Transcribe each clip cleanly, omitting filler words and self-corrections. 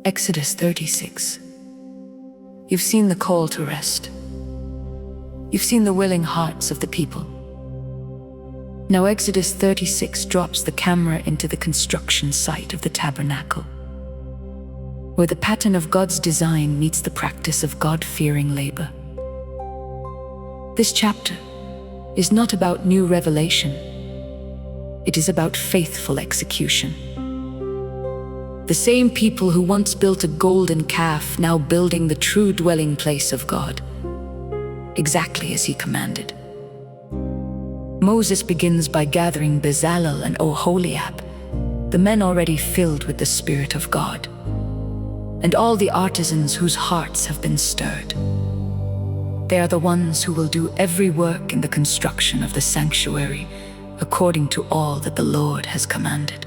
Exodus 36. You've seen the call to rest. You've seen the willing hearts of the people. Now Exodus 36 drops the camera into the construction site of the tabernacle, where the pattern of God's design meets the practice of God-fearing labor. This chapter is not about new revelation. It is about faithful execution. The same people who once built a golden calf now building the true dwelling place of God, exactly as he commanded. Moses begins by gathering Bezalel and Oholiab, the men already filled with the Spirit of God, and all the artisans whose hearts have been stirred. They are the ones who will do every work in the construction of the sanctuary according to all that the Lord has commanded.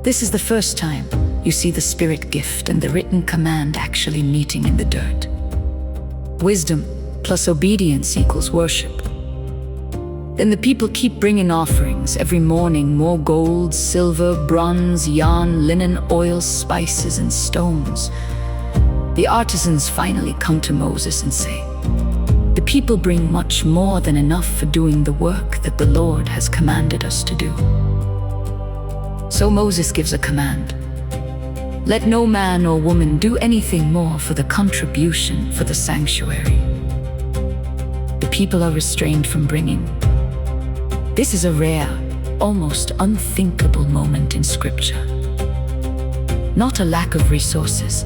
This is the first time you see the Spirit gift and the written command actually meeting in the dirt. Wisdom plus obedience equals worship. Then the people keep bringing offerings every morning, more gold, silver, bronze, yarn, linen, oil, spices, and stones. The artisans finally come to Moses and say, "The people bring much more than enough for doing the work that the Lord has commanded us to do." So Moses gives a command. Let no man or woman do anything more for the contribution for the sanctuary. The people are restrained from bringing. This is a rare, almost unthinkable moment in Scripture. Not a lack of resources,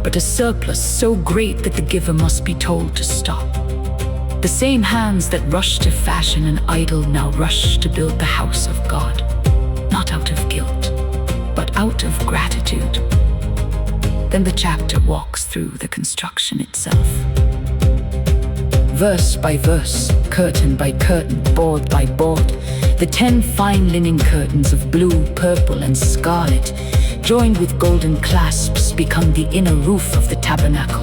but a surplus so great that the giver must be told to stop. The same hands that rushed to fashion an idol now rush to build the house of God, not out of guilt, but out of gratitude. Then the chapter walks through the construction itself. Verse by verse, curtain by curtain, board by board, the 10 fine linen curtains of blue, purple, and scarlet, joined with golden clasps, become the inner roof of the tabernacle.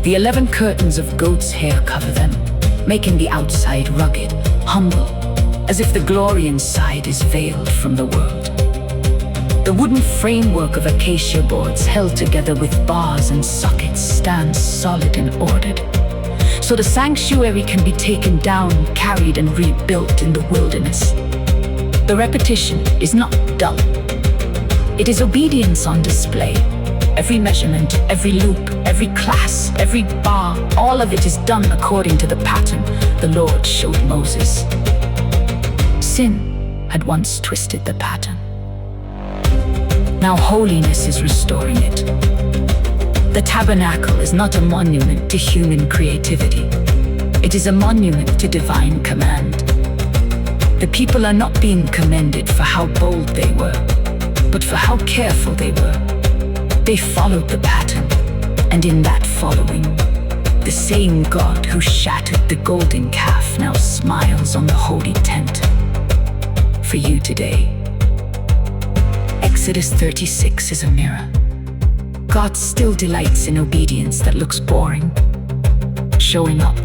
The 11 curtains of goat's hair cover them, making the outside rugged, humble, as if the glory inside is veiled from the world. The wooden framework of acacia boards held together with bars and sockets stands solid and ordered, so the sanctuary can be taken down, carried, and rebuilt in the wilderness. The repetition is not dull. It is obedience on display. Every measurement, every loop, every class, every bar, all of it is done according to the pattern the Lord showed Moses. Sin had once twisted the pattern. Now holiness is restoring it. The tabernacle is not a monument to human creativity. It is a monument to divine command. The people are not being commended for how bold they were, but for how careful they were. They followed the pattern, and in that following, the same God who shattered the golden calf now smiles on the holy tent. For you today, Exodus 36 is a mirror. God still delights in obedience that looks boring. Showing up,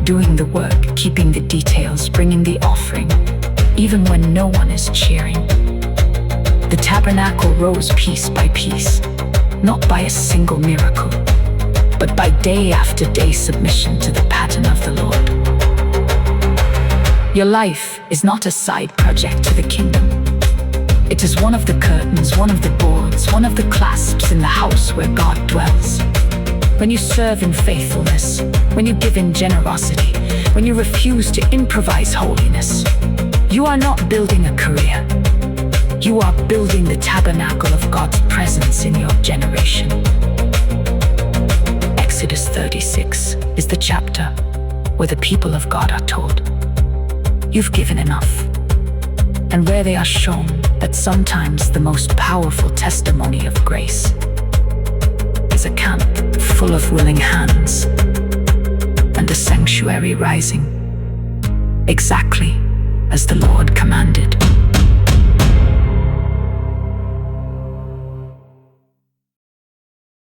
doing the work, keeping the details, bringing the offering, even when no one is cheering. The tabernacle rose piece by piece, not by a single miracle, but by day after day submission to the pattern of the Lord. Your life is not a side project to the kingdom. It is one of the curtains, one of the boards, one of the clasps in the house where God dwells. When you serve in faithfulness, when you give in generosity, when you refuse to improvise holiness, you are not building a career. You are building the tabernacle of God's presence in your generation. Exodus 36 is the chapter where the people of God are told, "You've given enough," and where they are shown that sometimes the most powerful testimony of grace is a camp full of willing hands and a sanctuary rising, exactly as the Lord commanded.